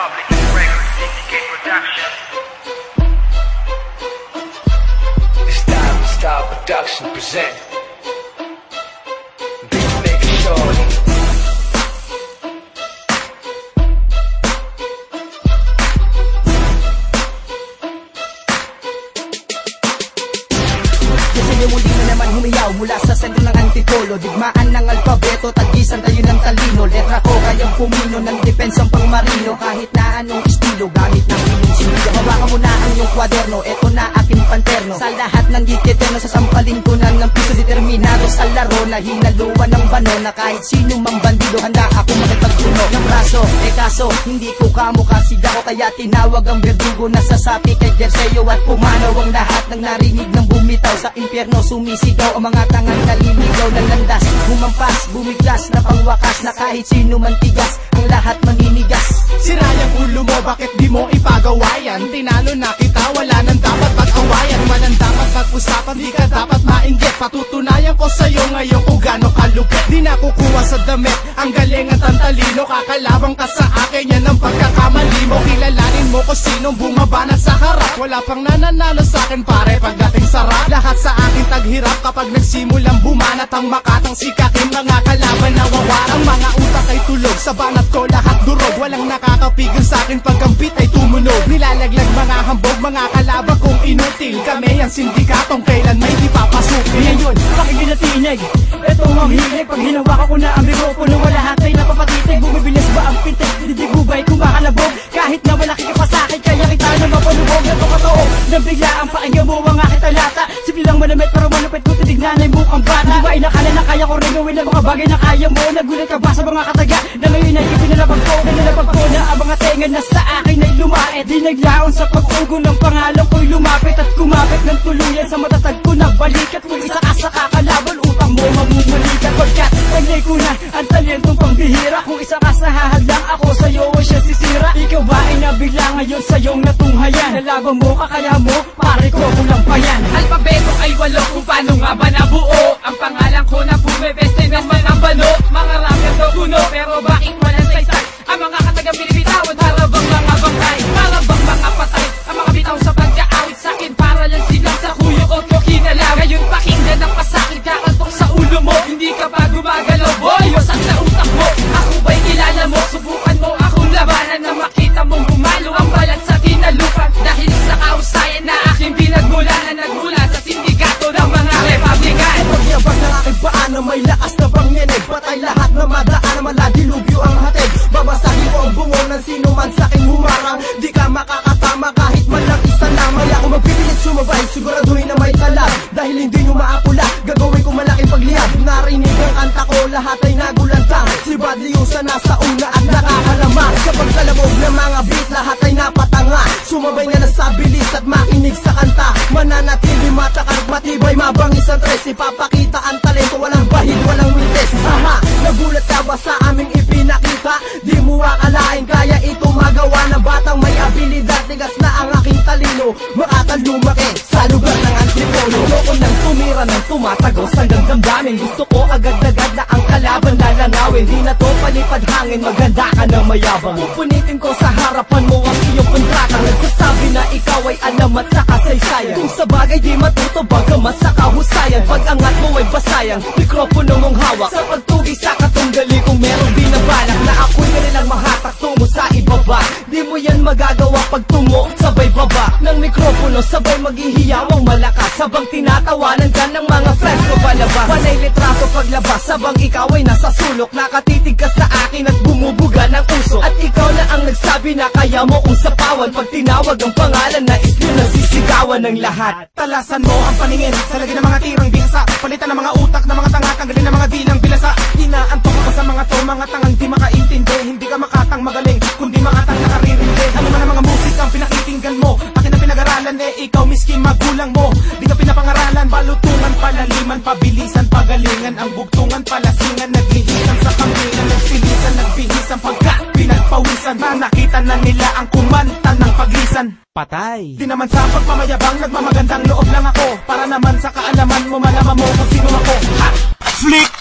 Public Record Syndicate Production. Style Production present Beatmaker Shorty. Kasi muli na naman humiyaw mula sa sentro ng antipolo. Digmaan ng alpabeto, tagisan tayo ng talino. Letra ko kayang pumino ng depensang pangmarino. Kahit na anong estilo, gamit ng ininsilyo. Hawakan mo na ang iyong kwaderno, eto na aking panterno. Sa lahat ng gikiterno, sasampalin ko na ng piso. Determinado sa laro na hinaluan ng bano. Na kahit sino mang bandido, handa ako makipagpuno ng braso. Kaso, hindi ko kamukha siga ko, kaya tinawag ang berdugo na sasapi kay Jerseo. At pumanaw ang lahat ng narinig ng bumitaw. Sa impyerno sumisigaw ang mga tangang naliligaw ng landas. Bumampas, bumiglas na pangwakas, na kahit sino man tigas, ang lahat maninigas. Sira yung ulo mo, bakit di mo ipagawayan? Tinalo na kita, wala nang dapat pag-awayan. Walang dapat pag-usapan, di ka dapat mainggit. Patutunayan ko sa'yo ngayon kung gano'n kalupit. Di na kukuha sa damit, ang galing at ang talino. Kakalabang ka sa akin, yan ang pagkakamali mo. Kilalanin mo kung sinong bumabanat sa harap. Wala pang nananalo sa akin pare pagdating sarap. Lahat sa akin taghirap kapag nagsimulang bumanat. Ang makatang sikatin, mga kalaban na wawarang. Mga utak ay tulog, sa banat ko lahat durog. Walang nakakapigil sa akin pag ang beat ay tumunog. Nilalaglag mga hambog, mga kalaban kong inutil. Kami ang sindikatong kailan may di papasukin. Ngayon, pakinggan na tinig, eto ang hilig. Pag hinawakan ko na ang mikropono, wala lahat ay napapatitig. Bumibilis ba ang pintig, didibubay kumakalabog. Kahit na malaki ka pa sa'kin, kaya kita na mapalubog. Ito katoo, nabigla ang pakinggan mo ang aking talata. Simple lang manamit pero malupit kung titignan ay mukhang bata. Di ba inakala na kaya ko rin gawin ang mga bagay na kaya mo? Nagulat ka ba sa mga kataga na ngayon ay ipinalabag ko? Nalalabag ko na ang mga tenga na sa akin ay lumaet. Di naglaon sa pag-ugo ng pangalan ko'y lumapit at kumapit ng tuluyan sa matatag ko na balikat. Kung isa ka sa kakalaban, utang mo mamumulikat. Pagkat taglay ko na ang talentong pambihira. Kung isa ka sa hahadlang, ako sa'yo o siya sisira. Ikaw ba ay nabigla ngayon sa iyong natunghayan? Nalaban mo, kakaya mo, pare ko kulang pa yan. Alpabeto ay walo, kung paano nga ba nabuo? Ang pangalan ko na bumibeste ng mga bano. Mga rapper daw kuno, pero bakit walang saysay? Ang mga katagang binibitawan, para bang mga bangkay? Para bang mga patay? Ang mga bitaw sa pagkaawit sa'kin, para lang silang sa kuyo o ko kinalaw. Ngayon pakinggan ang pasakit, kakantok sa ulo mo. Hindi ka pa gumagalaw, boy, wasak na utak mo. Ako ba'y kilala mo? Subukan mo akong labanan na makita mong bumalo ang balat sa tinalupan. Dahil sa kausayan na aking pinagmulanan, nagmula sa sindikato ng mga republikan. Pagyabag ng aking paan na may lakas na pangyanig. Patay lahat na madaan na maladilubyo ang hatid. Babasahin ko ang bungo ng sino man sa'king humarang. Di ka makakatama kahit man lang isa lang. May ako magpipilit sumabay, siguraduhin na may talab. Dahil hindi nyo maapula, gagawin ko malaking pagliyab. Narinig ang kanta ko, lahat ay nagulantang. Si Badley Usa nasa una at nakakalamang. Sa pagkalabog ng mga beat, lahat ay napatanga. Sumabay na sa bilis at makinig sa kanta. Mananatili matakar, matibay, mabangis ang tres. Ipapakita ang talento, walang bahid, walang wintes. Aha, nagulat ka ba sa aming ipinakita? Di mo akalain kaya ito magawa ng batang may abilidad. Tigas na ang aking talino, makakalumaki sa lugar ng antipolo. Ayoko nang tumira ng tumatagos hanggang damdamin. Gusto ko agad-agad na ang kalaban lalangawin. Di na to palipad hangin, maganda ka na mayabang. Pupunitin ko sa harapan mo ang iyong kontrata. Nagsasabi na ikaw ay alamat sa kasaysayan. Kung sa bagay di matuto, bagamat sa kahusayan. Pag angat mo ay basayang, mikropono mong hawak. Sa pagtugi sa katunggali kung merong binabalak na ako'y kanilang mahatak tungo sa ibaba. Di mo yan magagawa pag tungo sabay baba ng mikropono, sabay maghihiyawang malakas. Sabang tinatawanan ka ng mga friends ko palabas. Panay litrato paglabas, sabang ikaw ay nasa sulok. Nakatitig ka sa akin at bumubuga ng uso. At ikaw na ang nagsabi na kaya mo kung sapawan. Pag tinawag ang pangalan na is yun ang sisigawan ng lahat. Talasan mo ang paningin sa lagi ng mga tirang bingsa. Palitan ng mga utak ng mga tanga, tanggalin ng mga dilang bilasa. Inaantok ako sa mga to, mga tangang di makaintindi. Hindi ka makatang magaling, kundi makatang nakaririndi. Ano man ang mga musik ang pinakikinggan mo, akin na pinag-aralan ikaw miski magulang mo. Di ka pinapangaralan, balutungan, palaliman, pabilisan, pagalingan. Ang bugtungan, palasingan, naglihisan sa kambingan. Nagsilisan, nagbihisan, pagka pinagpawisan. Nakita na nila ang kumanta ng paglisan. Patay. Di naman sa pagmamayabang, nagmamagandang loob lang ako. Para naman sa kaalaman mo, malaman mo kung sino ako. Ha! Flick!